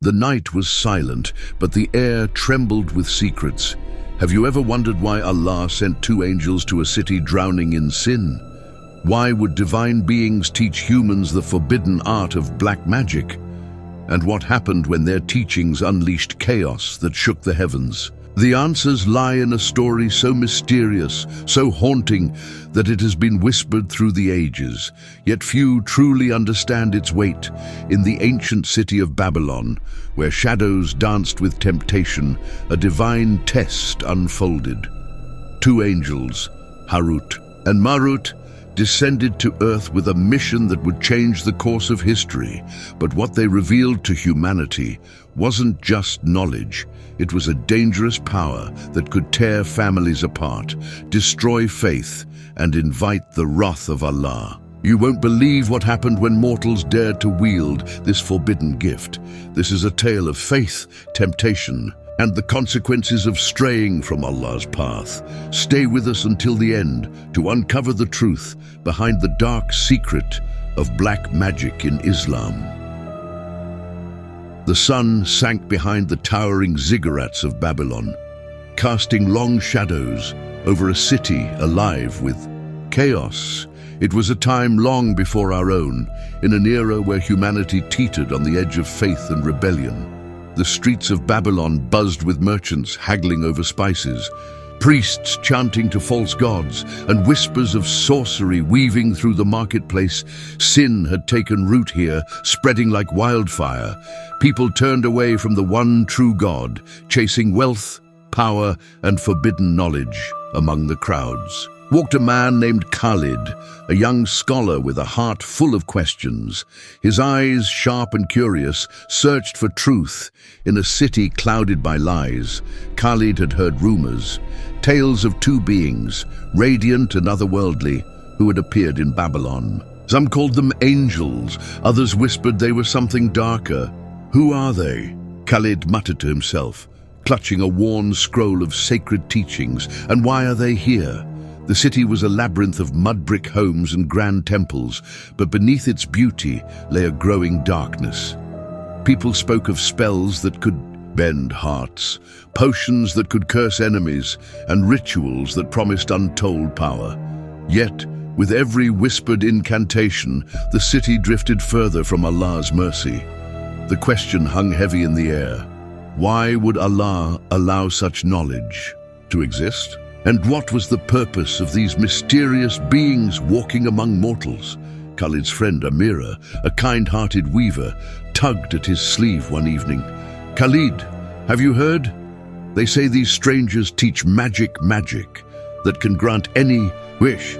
The night was silent, but the air trembled with secrets. Have you ever wondered why Allah sent two angels to a city drowning in sin? Why would divine beings teach humans the forbidden art of black magic? And what happened when their teachings unleashed chaos that shook the heavens? The answers lie in a story so mysterious, so haunting, that it has been whispered through the ages, yet few truly understand its weight. In the ancient city of Babylon, where shadows danced with temptation, a divine test unfolded. Two angels, Harut and Marut, descended to earth with a mission that would change the course of history. But what they revealed to humanity wasn't just knowledge. It was a dangerous power that could tear families apart, destroy faith, and invite the wrath of Allah. You won't believe what happened when mortals dared to wield this forbidden gift. This is a tale of faith, temptation, and the consequences of straying from Allah's path. Stay with us until the end to uncover the truth behind the dark secret of black magic in Islam. The sun sank behind the towering ziggurats of Babylon, casting long shadows over a city alive with chaos. It was a time long before our own, in an era where humanity teetered on the edge of faith and rebellion. The streets of Babylon buzzed with merchants haggling over spices, priests chanting to false gods, and whispers of sorcery weaving through the marketplace. Sin had taken root here, spreading like wildfire. People turned away from the one true God, chasing wealth, power, and forbidden knowledge. Among the crowds walked a man named Khalid, a young scholar with a heart full of questions. His eyes, sharp and curious, searched for truth in a city clouded by lies. Khalid had heard rumors, tales of two beings, radiant and otherworldly, who had appeared in Babylon. Some called them angels, others whispered they were something darker. Who are they? Khalid muttered to himself, clutching a worn scroll of sacred teachings. And why are they here? The city was a labyrinth of mud brick homes and grand temples, but beneath its beauty lay a growing darkness. People spoke of spells that could bend hearts, potions that could curse enemies, and rituals that promised untold power. Yet, with every whispered incantation, the city drifted further from Allah's mercy. The question hung heavy in the air. Why would Allah allow such knowledge to exist? And what was the purpose of these mysterious beings walking among mortals? Khalid's friend Amira, a kind-hearted weaver, tugged at his sleeve one evening. "Khalid, have you heard? They say these strangers teach magic that can grant any wish."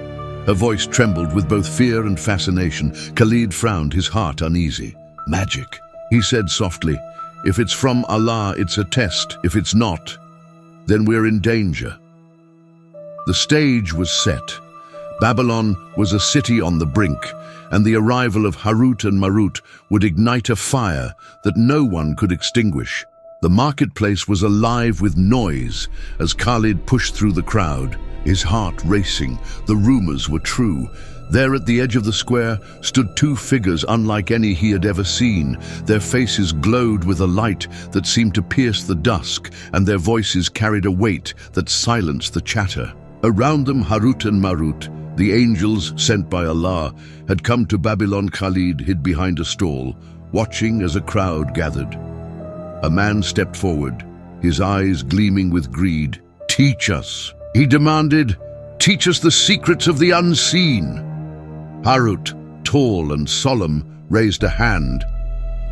Her voice trembled with both fear and fascination. Khalid frowned, his heart uneasy. "Magic," he said softly. "If it's from Allah, it's a test. If it's not, then we're in danger." The stage was set. Babylon was a city on the brink, and the arrival of Harut and Marut would ignite a fire that no one could extinguish. The marketplace was alive with noise as Khalid pushed through the crowd, his heart racing. The rumors were true. There at the edge of the square stood two figures unlike any he had ever seen. Their faces glowed with a light that seemed to pierce the dusk, and their voices carried a weight that silenced the chatter. Around them, Harut and Marut, the angels sent by Allah, had come to Babylon. Khalid hid behind a stall, watching as a crowd gathered. A man stepped forward, his eyes gleaming with greed. "Teach us," he demanded. "Teach us the secrets of the unseen." Harut, tall and solemn, raised a hand.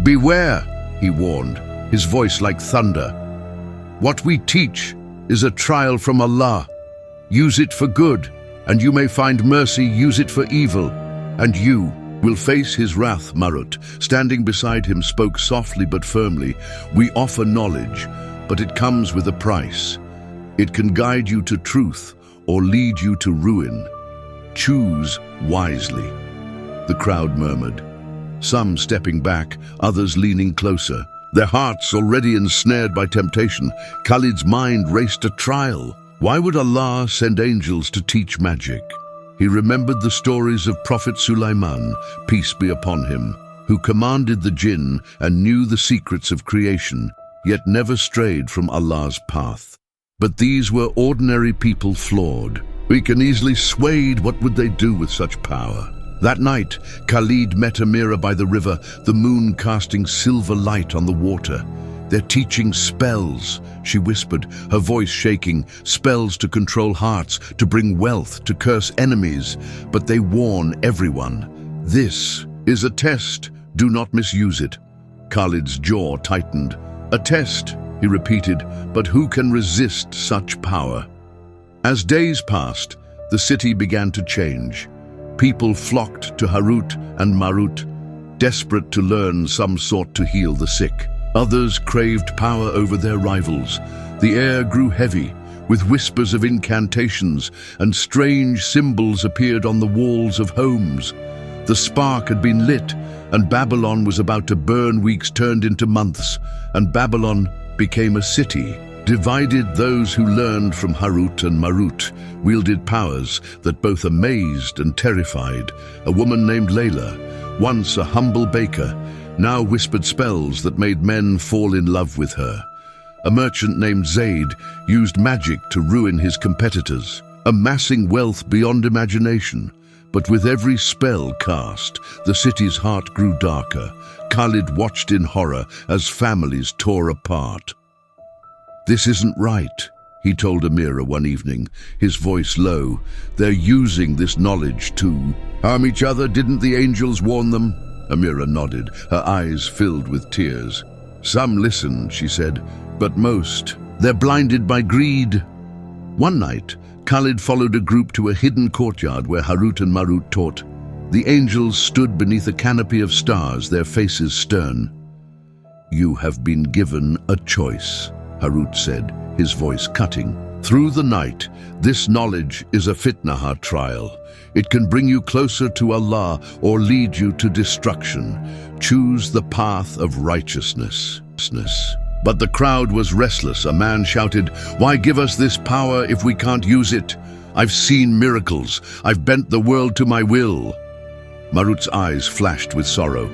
"Beware," he warned, his voice like thunder. "What we teach is a trial from Allah. Use it for good, and you may find mercy. Use it for evil, and you will face his wrath." Marut, standing beside him, spoke softly but firmly. "We offer knowledge, but it comes with a price. It can guide you to truth or lead you to ruin. Choose wisely." The crowd murmured, some stepping back, others leaning closer, their hearts already ensnared by temptation. Khalid's mind raced a trial. Why would Allah send angels to teach magic? He remembered the stories of Prophet Sulaiman, peace be upon him. who commanded the jinn and knew the secrets of creation, yet never strayed from Allah's path. But these were ordinary people, flawed. We can easily swayed. What would they do with such power? That night, Khalid met Amira by the river, the moon casting silver light on the water. "They're teaching spells," she whispered, her voice shaking. "Spells to control hearts, to bring wealth, to curse enemies. But they warn everyone. This is a test. Do not misuse it." Khalid's jaw tightened. "A test," he repeated, "but who can resist such power?" As days passed, the city began to change. People flocked to Harut and Marut, desperate to learn. Some sought to heal the sick. Others craved power over their rivals. The air grew heavy, with whispers of incantations, and strange symbols appeared on the walls of homes. The spark had been lit, and Babylon was about to burn. Weeks turned into months, and Babylon became a city. Divided, those who learned from Harut and Marut wielded powers that both amazed and terrified. A woman named Layla, once a humble baker, now whispered spells that made men fall in love with her. A merchant named Zaid used magic to ruin his competitors, amassing wealth beyond imagination. But with every spell cast, the city's heart grew darker. Khalid watched in horror as families tore apart. "This isn't right," he told Amira one evening, his voice low. "They're using this knowledge to harm each other. Didn't the angels warn them?" Amira nodded, her eyes filled with tears. "Some listen," she said, "but most, they're blinded by greed." One night, Khalid followed a group to a hidden courtyard where Harut and Marut taught. The angels stood beneath a canopy of stars, their faces stern. "You have been given a choice," Harut said, his voice cutting. "Through the night, this knowledge is a fitnah trial. It can bring you closer to Allah or lead you to destruction. Choose the path of righteousness." But the crowd was restless. A man shouted, "Why give us this power if we can't use it? I've seen miracles. I've bent the world to my will." Marut's eyes flashed with sorrow.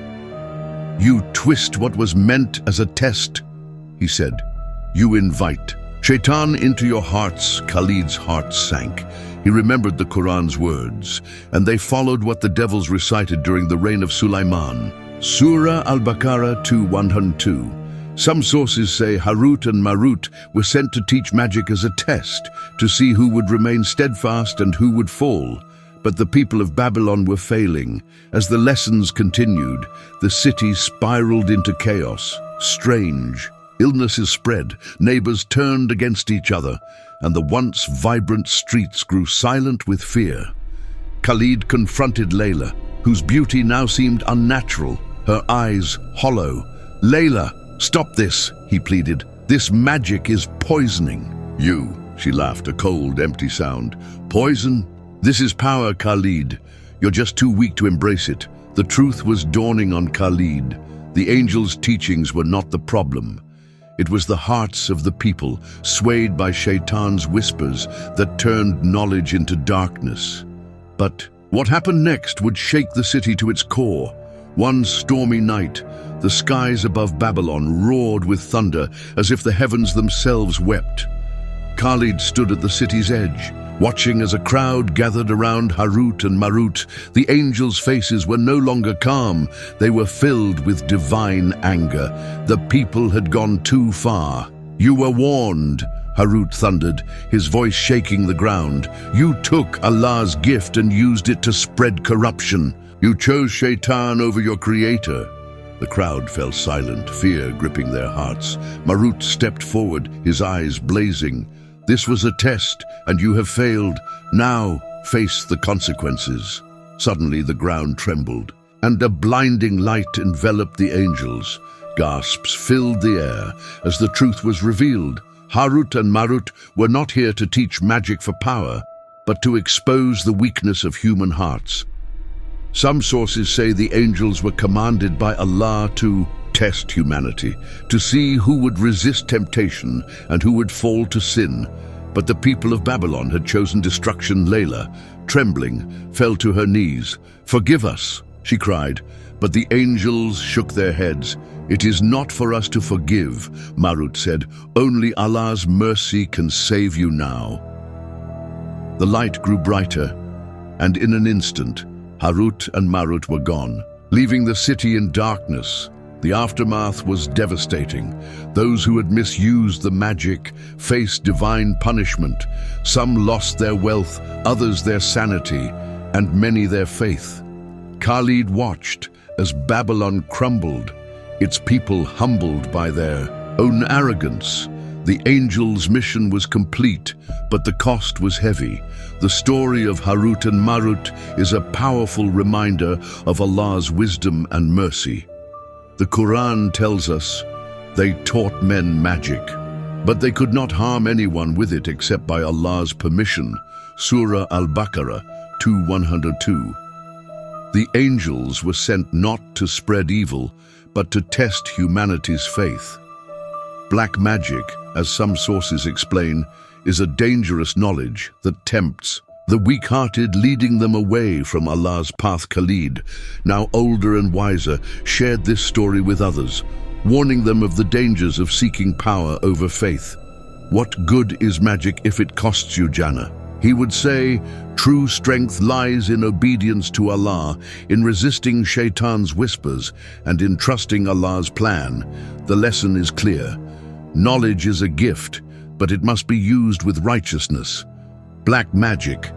"You twist what was meant as a test," he said. "You invite Shaytan into your hearts." Khalid's heart sank. He remembered the Quran's words, and they followed what the devils recited during the reign of Sulaiman. Surah Al-Baqarah 2:102. Some sources say Harut and Marut were sent to teach magic as a test, to see who would remain steadfast and who would fall. But the people of Babylon were failing. As the lessons continued, the city spiraled into chaos. Strange. Illnesses spread, neighbors turned against each other, and the once vibrant streets grew silent with fear. Khalid confronted Layla, whose beauty now seemed unnatural, her eyes hollow. "Layla, stop this," he pleaded. "This magic is poisoning." "You," she laughed, a cold, empty sound. "Poison? This is power, Khalid. You're just too weak to embrace it." The truth was dawning on Khalid. The angels' teachings were not the problem. It was the hearts of the people, swayed by Shaytan's whispers, that turned knowledge into darkness. But what happened next would shake the city to its core. One stormy night, the skies above Babylon roared with thunder, as if the heavens themselves wept. Khalid stood at the city's edge, watching as a crowd gathered around Harut and Marut. The angels' faces were no longer calm. They were filled with divine anger. The people had gone too far. "You were warned," Harut thundered, his voice shaking the ground. "You took Allah's gift and used it to spread corruption. You chose Shaytan over your creator." The crowd fell silent, fear gripping their hearts. Marut stepped forward, his eyes blazing. "This was a test, and you have failed. Now, face the consequences." Suddenly the ground trembled, and a blinding light enveloped the angels. Gasps filled the air as the truth was revealed. Harut and Marut were not here to teach magic for power, but to expose the weakness of human hearts. Some sources say the angels were commanded by Allah to test humanity, to see who would resist temptation and who would fall to sin. But the people of Babylon had chosen destruction. Layla, trembling, fell to her knees. "Forgive us," she cried, but the angels shook their heads. "It is not for us to forgive," Marut said. "Only Allah's mercy can save you now." The light grew brighter, and in an instant, Harut and Marut were gone, leaving the city in darkness. The aftermath was devastating. Those who had misused the magic faced divine punishment. Some lost their wealth, others their sanity, and many their faith. Khalid watched as Babylon crumbled, its people humbled by their own arrogance. The angels' mission was complete, but the cost was heavy. The story of Harut and Marut is a powerful reminder of Allah's wisdom and mercy. The Quran tells us they taught men magic, but they could not harm anyone with it except by Allah's permission. Surah Al-Baqarah 2:102. The angels were sent not to spread evil, but to test humanity's faith. Black magic, as some sources explain, is a dangerous knowledge that tempts the weak-hearted, leading them away from Allah's path. Khalid, now older and wiser, shared this story with others, warning them of the dangers of seeking power over faith. "What good is magic if it costs you, Jannah?" He would say, "True strength lies in obedience to Allah, in resisting Shaytan's whispers, and in trusting Allah's plan." The lesson is clear. Knowledge is a gift, but it must be used with righteousness. Black magic,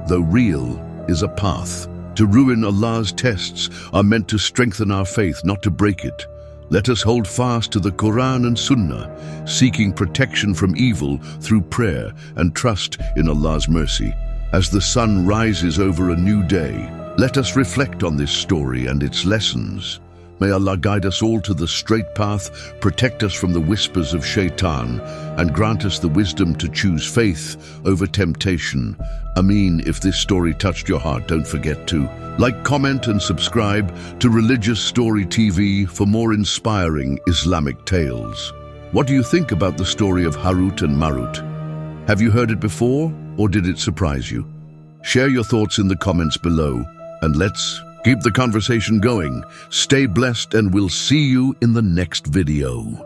though real, is a path. To ruin Allah's tests are meant to strengthen our faith, not to break it. Let us hold fast to the Quran and Sunnah, seeking protection from evil through prayer and trust in Allah's mercy. As the sun rises over a new day, let us reflect on this story and its lessons. May Allah guide us all to the straight path, protect us from the whispers of Shaytan, and grant us the wisdom to choose faith over temptation. Ameen. If this story touched your heart, don't forget to like, comment, and subscribe to Religious Story TV for more inspiring Islamic tales. What do you think about the story of Harut and Marut? Have you heard it before, or did it surprise you? Share your thoughts in the comments below, and let's keep the conversation going. Stay blessed, and we'll see you in the next video.